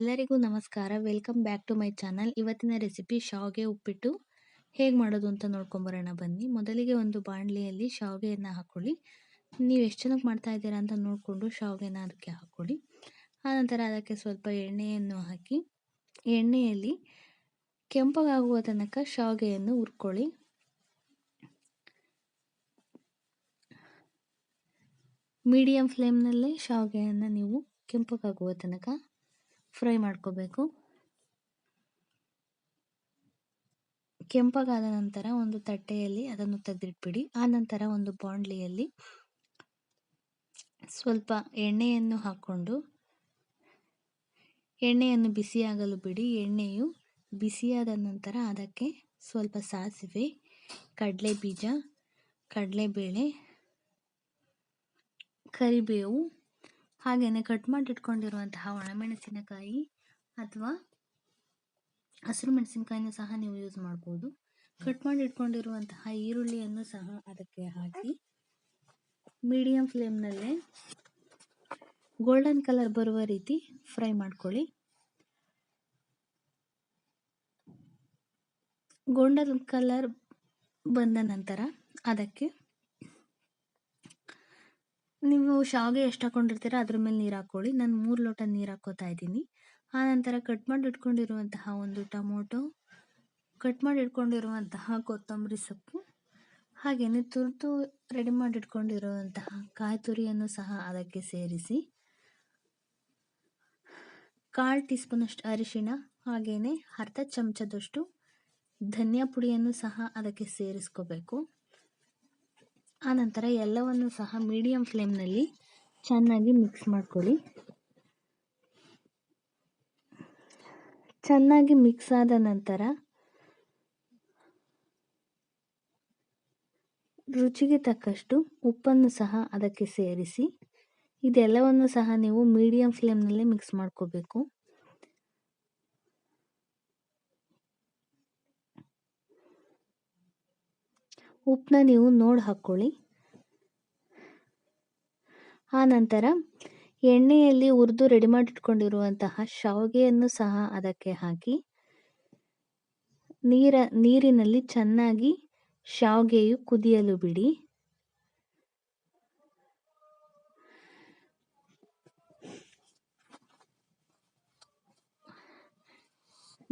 ಎಲ್ಲರಿಗೂ ನಮಸ್ಕಾರ. Welcome back to my channel. ಇವತ್ತಿನ ರೆಸಿಪಿ ಶಾವಿಗೆ ಉಪ್ಪಿಟ್ಟು ಹೇಗೆ ಮಾಡೋದು ಅಂತ ನೋಡ್ಕೊಂಬರೋಣ ಬನ್ನಿ. ಮೊದಲಿಗೆ ಒಂದು ಬಾಣಲಿಯಲ್ಲಿ ಶಾವಿಗೆಯನ್ನು ಹಾಕ್ಕೊಳ್ಳಿ. ನೀವು ಎಷ್ಟು ಜನಕ್ಕೆ ಮಾಡ್ತಾ ಇದ್ದೀರಾ ಅಂತ ನೋಡಿಕೊಂಡು ಶಾವಿಗೆನ ಅದಕ್ಕೆ ಹಾಕ್ಕೊಳ್ಳಿ. ಆನಂತರ ಅದಕ್ಕೆ ಸ್ವಲ್ಪ ಎಣ್ಣೆಯನ್ನು ಹಾಕಿ ಎಣ್ಣೆಯಲ್ಲಿ ಕೆಂಪಗಾಗುವ ತನಕ ಶಾವಿಗೆಯನ್ನು ಹುರ್ಕೊಳ್ಳಿ. ಮೀಡಿಯಂ ಫ್ಲೇಮ್ನಲ್ಲೇ ಶಾವಿಗೆಯನ್ನು ನೀವು ಕೆಂಪಗಾಗುವ ತನಕ ಫ್ರೈ ಮಾಡ್ಕೋಬೇಕು. ಕೆಂಪಗಾದ ನಂತರ ಒಂದು ತಟ್ಟೆಯಲ್ಲಿ ಅದನ್ನು ತೆಗೆದಿಟ್ಬಿಡಿ. ಆನಂತರ ಒಂದು ಬಾಣಲಿಯಲ್ಲಿ ಸ್ವಲ್ಪ ಎಣ್ಣೆಯನ್ನು ಹಾಕ್ಕೊಂಡು ಎಣ್ಣೆಯನ್ನು ಬಿಸಿಯಾಗಲು ಬಿಡಿ. ಎಣ್ಣೆಯು ಬಿಸಿಯಾದ ನಂತರ ಅದಕ್ಕೆ ಸ್ವಲ್ಪ ಸಾಸಿವೆ, ಕಡಲೆ ಬೀಜ, ಕಡಲೆಬೇಳೆ, ಕರಿಬೇವು, ಹಾಗೆಯೇ ಕಟ್ ಮಾಡಿಟ್ಕೊಂಡಿರುವಂತಹ ಒಣಮೆಣಸಿನಕಾಯಿ ಅಥವಾ ಹಸಿರು ಮೆಣಸಿನಕಾಯಿನೂ ಸಹ ನೀವು ಯೂಸ್ ಮಾಡ್ಬೋದು. ಕಟ್ ಮಾಡಿ ಇಟ್ಕೊಂಡಿರುವಂತಹ ಈರುಳ್ಳಿಯನ್ನು ಸಹ ಅದಕ್ಕೆ ಹಾಕಿ ಮೀಡಿಯಂ ಫ್ಲೇಮ್ನಲ್ಲೇ ಗೋಲ್ಡನ್ ಕಲರ್ ಬರುವ ರೀತಿ ಫ್ರೈ ಮಾಡ್ಕೊಳ್ಳಿ. ಗೋಲ್ಡನ್ ಕಲರ್ ಬಂದ ನಂತರ ಅದಕ್ಕೆ ನೀವು ಶಾವಿಗೆ ಎಷ್ಟು ಹಾಕ್ಕೊಂಡಿರ್ತೀರ ಅದ್ರ ಮೇಲೆ ನೀರು ಹಾಕ್ಕೊಳ್ಳಿ. ನಾನು 3 ಲೋಟ ನೀರು ಹಾಕ್ಕೋತಾ ಇದ್ದೀನಿ. ಆನಂತರ ಕಟ್ ಮಾಡಿ ಇಟ್ಕೊಂಡಿರುವಂತಹ ಒಂದು ಟೊಮೊಟೊ, ಕಟ್ ಮಾಡಿ ಇಟ್ಕೊಂಡಿರುವಂತಹ ಕೊತ್ತಂಬರಿ ಸೊಪ್ಪು, ಹಾಗೆಯೇ ತುರಿದು ರೆಡಿ ಮಾಡಿ ಇಟ್ಕೊಂಡಿರುವಂತಹ ಕಾಯಿ ತುರಿಯನ್ನು ಸಹ ಅದಕ್ಕೆ ಸೇರಿಸಿ 1/4 ಟೀ ಸ್ಪೂನಷ್ಟು ಅರಿಶಿಣ, ಹಾಗೆಯೇ ಅರ್ಧ ಚಮಚದಷ್ಟು ಧನಿಯಾ ಪುಡಿಯನ್ನು ಸಹ ಅದಕ್ಕೆ ಸೇರಿಸ್ಕೋಬೇಕು. ಆನಂತರ ಎಲ್ಲವನ್ನು ಸಹ ಮೀಡಿಯಂ ಫ್ಲೇಮ್ನಲ್ಲಿ ಚೆನ್ನಾಗಿ ಮಿಕ್ಸ್ ಮಾಡ್ಕೊಳ್ಳಿ. ಚೆನ್ನಾಗಿ ಮಿಕ್ಸ್ ಆದ ನಂತರ ರುಚಿಗೆ ತಕ್ಕಷ್ಟು ಉಪ್ಪನ್ನು ಸಹ ಅದಕ್ಕೆ ಸೇರಿಸಿ ಇದೆಲ್ಲವನ್ನು ಸಹ ನೀವು ಮೀಡಿಯಂ ಫ್ಲೇಮ್ನಲ್ಲಿ ಮಿಕ್ಸ್ ಮಾಡ್ಕೋಬೇಕು. ಉಪ್ಪನ್ನ ನೀವು ನೋಡಿ ಹಾಕ್ಕೊಳ್ಳಿ. ಆನಂತರ ಎಣ್ಣೆಯಲ್ಲಿ ಹುರಿದು ರೆಡಿ ಮಾಡಿಟ್ಕೊಂಡಿರುವಂತಹ ಶಾವಿಗೆಯನ್ನು ಸಹ ಅದಕ್ಕೆ ಹಾಕಿ ನೀರಿನಲ್ಲಿ ಚೆನ್ನಾಗಿ ಶಾವಿಗೆಯು ಕುದಿಯಲು ಬಿಡಿ.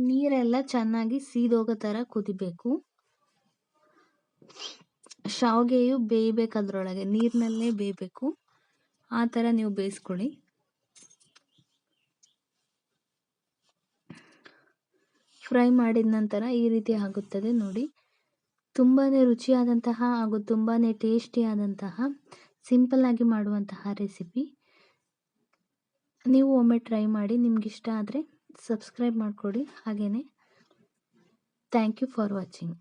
ನೀರೆಲ್ಲ ಚೆನ್ನಾಗಿ ಸೀದೋಗೋ ಥರ ಕುದಿಬೇಕು. ಶಾವಿಗೆಯು ಬೇಯಬೇಕು, ಅದರೊಳಗೆ ನೀರಿನಲ್ಲೇ ಬೇಯಬೇಕು. ಆ ಥರ ನೀವು ಬೇಯಿಸ್ಕೊಳ್ಳಿ. ಫ್ರೈ ಮಾಡಿದ ನಂತರ ಈ ರೀತಿ ಆಗುತ್ತದೆ ನೋಡಿ. ತುಂಬಾ ರುಚಿಯಾದಂತಹ ಹಾಗೂ ತುಂಬಾ ಟೇಸ್ಟಿಯಾದಂತಹ ಸಿಂಪಲ್ಲಾಗಿ ಮಾಡುವಂತಹ ರೆಸಿಪಿ. ನೀವು ಒಮ್ಮೆ ಟ್ರೈ ಮಾಡಿ. ನಿಮಗಿಷ್ಟ ಆದರೆ ಸಬ್ಸ್ಕ್ರೈಬ್ ಮಾಡಿಕೊಡಿ. ಹಾಗೆಯೇ ಥ್ಯಾಂಕ್ ಯು ಫಾರ್ ವಾಚಿಂಗ್.